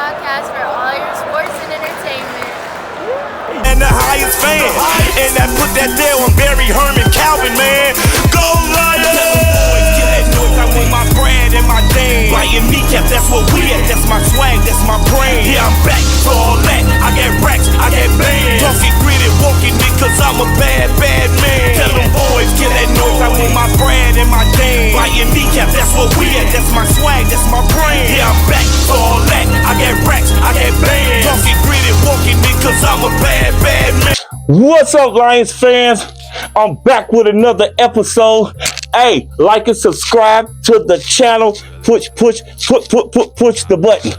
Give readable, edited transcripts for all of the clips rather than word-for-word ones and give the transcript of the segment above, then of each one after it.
podcast for all your sports and entertainment. And the highest fan, and that put that there on Barry Herman Calvin, man. Go Lions! Get that noise, I want my brand and my thing. Lion kneecap, that's what we at. That's my swag, that's my brand. Yeah, I'm back for all that. I got racks, I got bands. Talking gritty, walking it, cause I'm a bad, bad man. Tell them boys, get that noise, I want my brand and my thing. Lion kneecap, that's what we at. That's my swag, that's my brand. Yeah, I'm back for all that. I got racks, I got bands. Talking gritty, walking it, cause I'm a bad, bad man. What's up, Lions fans? I'm back with another episode. Hey, like and subscribe to the channel. Push the button.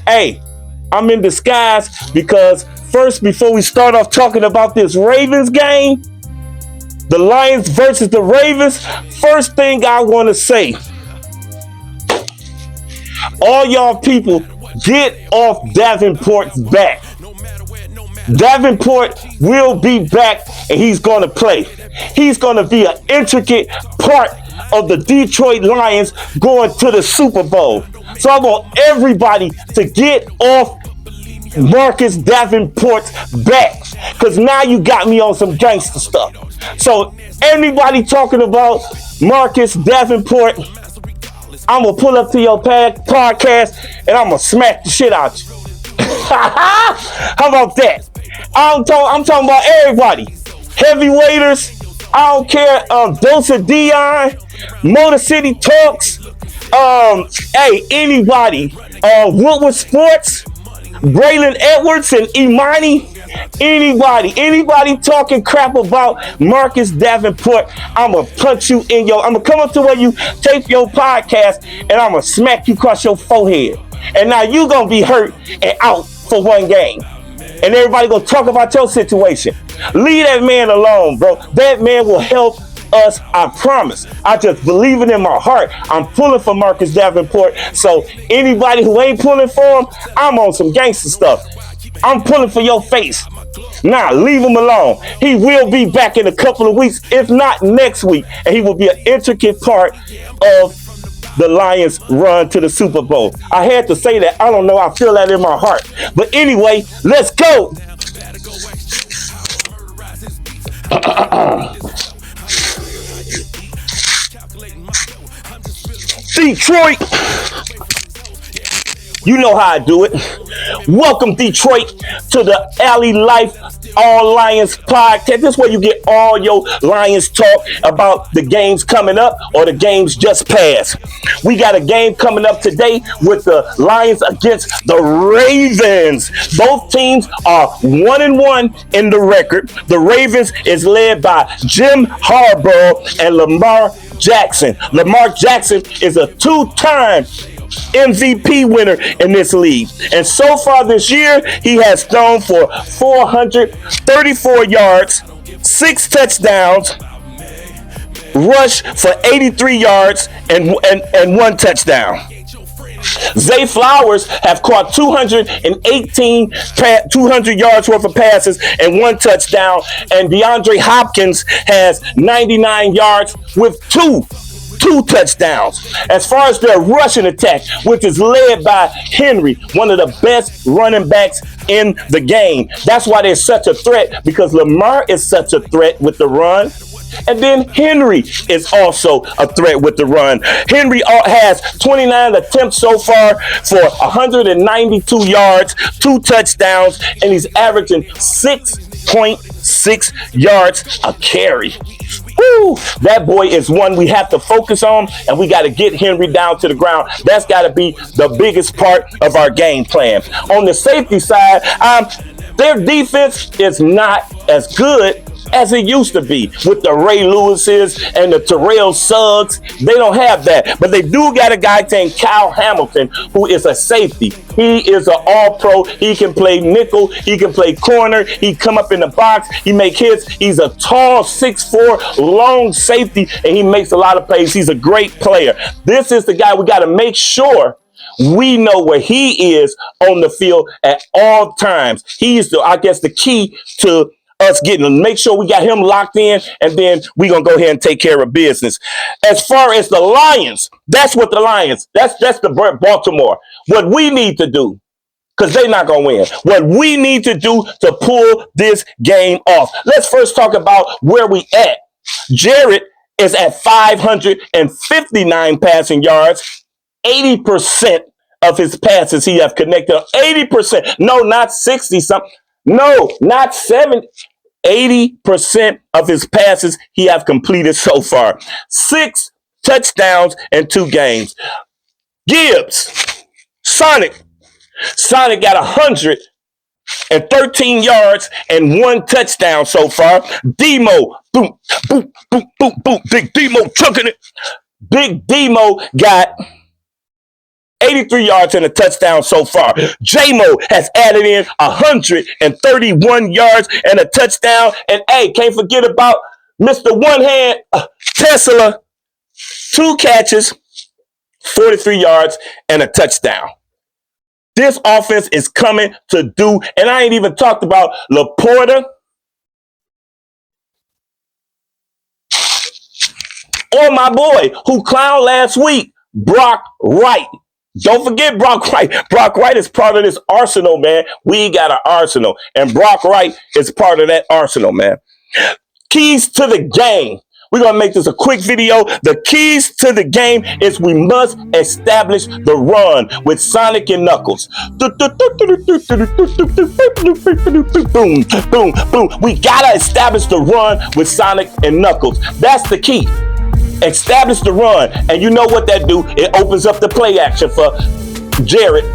Hey, I'm in disguise because first, before we start off talking about this Ravens game, the Lions versus the Ravens, first thing I want to say, all y'all people, get off Davenport's back. Davenport will be back and he's going to play. He's going to be an intricate part of the Detroit Lions going to the Super Bowl. So I want everybody to get off Marcus Davenport's back, because now you got me on some gangster stuff. So anybody talking about Marcus Davenport, I'm going to pull up to your podcast and I'm going to smack the shit out you. How about that? I'm talking about everybody. Heavyweighters, I don't care. Dosa Dion, Motor City Talks, hey, anybody. Woodward Sports, Braylon Edwards and Imani, anybody talking crap about Marcus Davenport, I'm going to punch you in your, I'm going to come up to where you tape your podcast and I'm going to smack you across your forehead. And now you going to be hurt and out for one game. And everybody gonna talk about your situation. Leave that man alone, bro. That man will help us, I promise. I just believe it in my heart. I'm pulling for Marcus Davenport. So anybody who ain't pulling for him, I'm on some gangster stuff. I'm pulling for your face. Nah, leave him alone. He will be back in a couple of weeks, if not next week. And he will be an intricate part of the Lions run to the Super Bowl. I had to say that. I don't know. I feel that in my heart. But anyway, let's go. Detroit. You know how I do it. Welcome, Detroit, to the Alley Life All Lions podcast. This is where you get all your Lions talk about the games coming up or the games just passed. We got a game coming up today with the Lions against the Ravens. Both teams are 1-1 in the record. The Ravens is led by Jim Harbaugh and Lamar Jackson. Lamar Jackson is a two-time MVP winner in this league. And so far this year, he has thrown for 434 yards, 6 touchdowns, rushed for 83 yards, and 1 touchdown. Zay Flowers have caught 218 200 yards worth of passes and 1 touchdown. And DeAndre Hopkins has 99 yards with 2 touchdowns. As far as their rushing attack, which is led by Henry, one of the best running backs in the game. That's why they're such a threat, because Lamar is such a threat with the run. And then Henry is also a threat with the run. Henry has 29 attempts so far for 192 yards, 2 touchdowns, and he's averaging 6.6 yards a carry. Woo! That boy is one we have to focus on, and we got to get Henry down to the ground. That's got to be the biggest part of our game plan. On the safety side, their defense is not as good as it used to be with the Ray Lewises and the Terrell Suggs. They don't have that. But they do got a guy named Kyle Hamilton, who is a safety. He is an all-pro. He can play nickel. He can play corner. He come up in the box. He make hits. He's a tall 6'4", long safety, and he makes a lot of plays. He's a great player. This is the guy we got to make sure we know where he is on the field at all times. He's the key to us getting him. Make sure we got him locked in, and then we're going to go ahead and take care of business. As far as the Lions, that's the Baltimore. What we need to do, because they're not going to win. What we need to do to pull this game off. Let's first talk about where we at. Jared is at 559 passing yards. 80% of his passes he have connected. 80%. No, not 60 something. No, not 70. 80% of his passes he have completed so far. 6 touchdowns in 2 games. Gibbs, Sonic got 113 yards and 1 touchdown so far. Demo, boom, boom, boom, boom, boom. Big Demo chucking it. Big Demo got 83 yards and a touchdown so far. J-Mo has added in 131 yards and a touchdown. And hey, can't forget about Mr. One Hand Tesla. 2 catches, 43 yards and a touchdown. This offense is coming to do, and I ain't even talked about Laporta or my boy who clowned last week, Brock Wright. Don't forget Brock Wright. Brock Wright is part of this arsenal, man. We got an arsenal, and Brock Wright is part of that arsenal, man. Keys to the game. We're going to make this a quick video. The keys to the game is we must establish the run with Sonic and Knuckles. Boom, boom, boom. We got to establish the run with Sonic and Knuckles. That's the key. Establish the run. And you know what that do? It opens up the play action for Jared.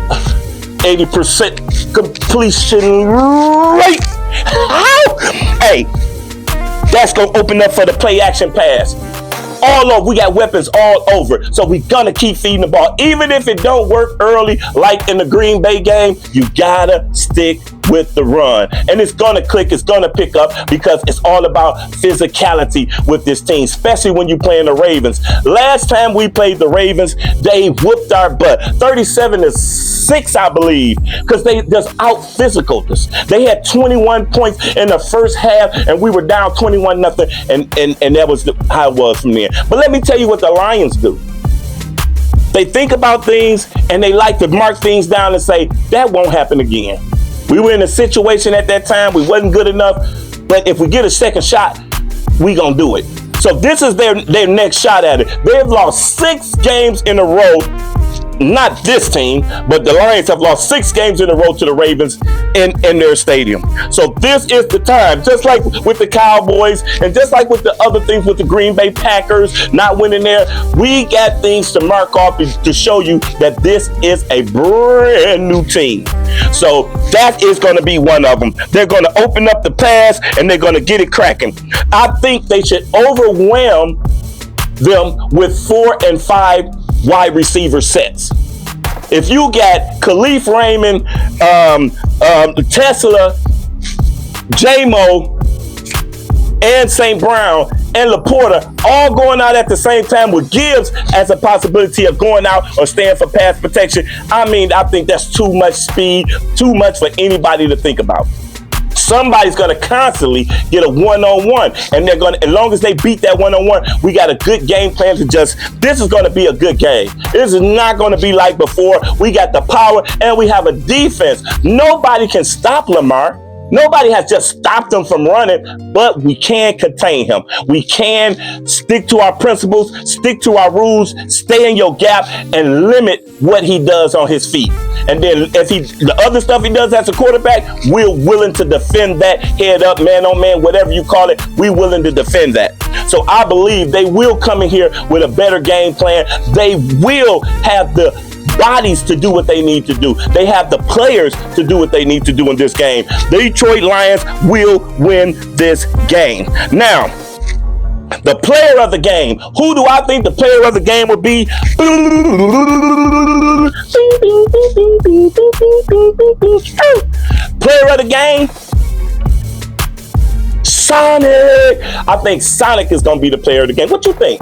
80% completion rate. Hey, that's going to open up for the play action pass. All over. We got weapons all over. So we're going to keep feeding the ball. Even if it don't work early, like in the Green Bay game, you got to stick with the run. And it's going to click. It's going to pick up because it's all about physicality with this team, especially when you're playing the Ravens. Last time we played the Ravens, they whooped our butt. 37-6, I believe, because they just out physicaled us. They had 21 points in the first half, and we were down 21-0, and that was how it was from there. But let me tell you what the Lions do. They think about things, and they like to mark things down and say, that won't happen again. We were in a situation at that time, we wasn't good enough, but if we get a second shot, we gonna do it. So this is their next shot at it. They've lost 6 games in a row. Not this team, but the Lions have lost 6 games in a row to the Ravens in their stadium. So this is the time, just like with the Cowboys and just like with the other things with the Green Bay Packers not winning there, we got things to mark off to show you that this is a brand new team. So that is going to be one of them. They're going to open up the pass and they're going to get it cracking. I think they should overwhelm them with 4 and 5 wide receiver sets. If you got Khalif Raymond, Tesla, J-Mo, and St. Brown, and Laporta all going out at the same time with Gibbs as a possibility of going out or staying for pass protection, I think that's too much speed, too much for anybody to think about. Somebody's going to constantly get a one-on-one, and they're going to, as long as they beat that one-on-one, we got a good game plan to this is going to be a good game. This is not going to be like before. We got the power, and we have a defense. Nobody can stop Lamar. Nobody has just stopped him from running, but we can contain him. We can stick to our principles, stick to our rules, stay in your gap, and limit what he does on his feet. And then if the other stuff he does as a quarterback, we're willing to defend that head up, man on man, whatever you call it, we're willing to defend that. So I believe they will come in here with a better game plan. They will have the bodies to do what they need to do. They have the players to do what they need to do in this game. The Detroit Lions will win this game. Now, the player of the game. Who do I think the player of the game would be? Player of the game? Sonic. I think Sonic is going to be the player of the game. What you think?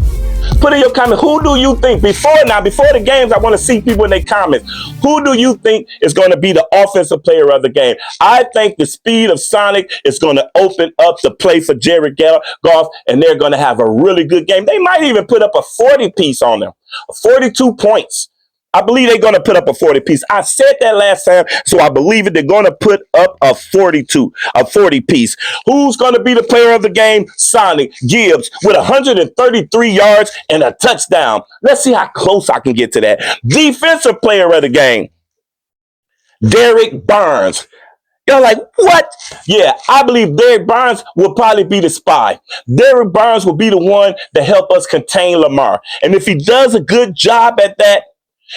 Put in your comment. Who do you think before the games? I want to see people in their comments. Who do you think is going to be the offensive player of the game? I think the speed of Sonic is going to open up the play for Jared Goff, and they're going to have a really good game. They might even put up a 40 piece on them, 42 points. I believe they're going to put up a 40 piece. I said that last time, so I believe it. They're going to put up a 40 piece. Who's going to be the player of the game? Sonic Gibbs with 133 yards and a touchdown. Let's see how close I can get to that. Defensive player of the game, Derek Barnes. You're like, what? Yeah, I believe Derek Barnes will probably be the spy. Derek Barnes will be the one to help us contain Lamar. And if he does a good job at that,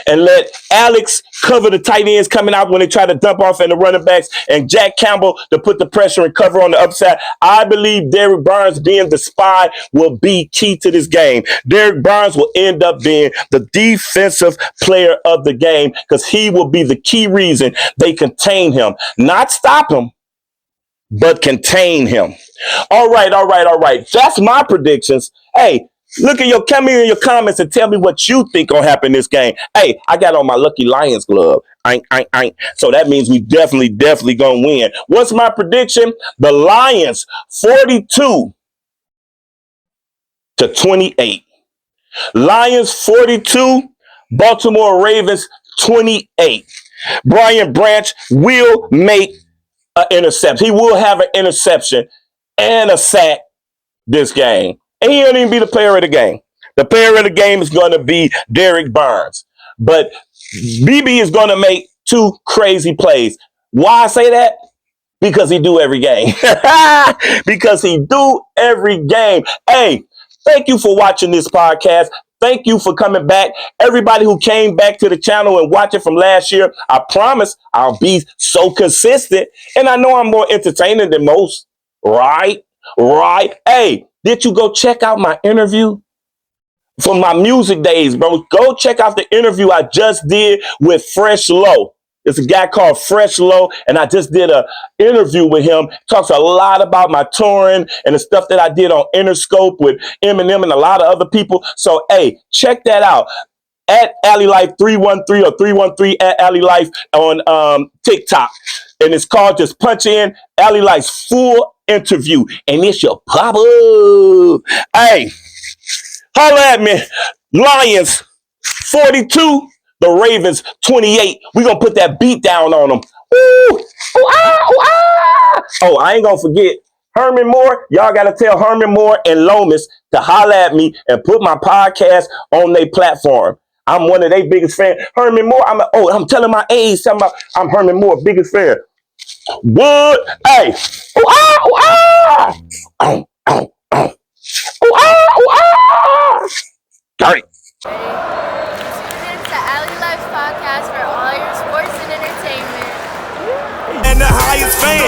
and let Alex cover the tight ends coming out when they try to dump off in the running backs, and Jack Campbell to put the pressure and cover on the upside, I believe Derek Barnes being the spy will be key to this game. Derek Barnes will end up being the defensive player of the game because he will be the key reason they contain him. Not stop him, but contain him. All right. That's my predictions. Hey, come here in your comments and tell me what you think gonna happen this game. Hey, I got on my Lucky Lions glove. So that means we definitely gonna win. What's my prediction? The Lions 42-28. Lions 42, Baltimore Ravens 28. Brian Branch will make an interception. He will have an interception and a sack this game. And he won't even be the player of the game. The player of the game is going to be Derek Barnes. But BB is going to make two crazy plays. Why I say that? Because he do every game. Because he do every game. Hey, thank you for watching this podcast. Thank you for coming back. Everybody who came back to the channel and watched it from last year, I promise I'll be so consistent. And I know I'm more entertaining than most. Right? Hey, did you go check out my interview from my music days, bro? Go check out the interview I just did with Fresh Low. It's a guy called Fresh Low, and I just did an interview with him. Talks a lot about my touring and the stuff that I did on Interscope with Eminem and a lot of other people. So, hey, check that out. At Alley Life 313 or 313 at Alley Life on TikTok. And it's called Just Punch In Alley Life's full interview. And it's your papa. Hey, holla at me. Lions 42, the Ravens 28. We're going to put that beat down on them. Ooh, ooh, ah, ooh, ah. Oh, I ain't going to forget. Herman Moore, y'all got to tell Herman Moore and Lomas to holla at me and put my podcast on their platform. I'm one of their biggest fans. Herman Moore, I'm telling my age, I'm Herman Moore, biggest fan. What? Hey. Ooh, ah, ooh, ah. Ooh, ah, ooh, ah. Got it. Tune in to Alley Life Podcast for all your sports and entertainment. And the highest fan.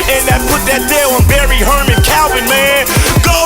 And that put that there on Barry Herman Calvin, man. Go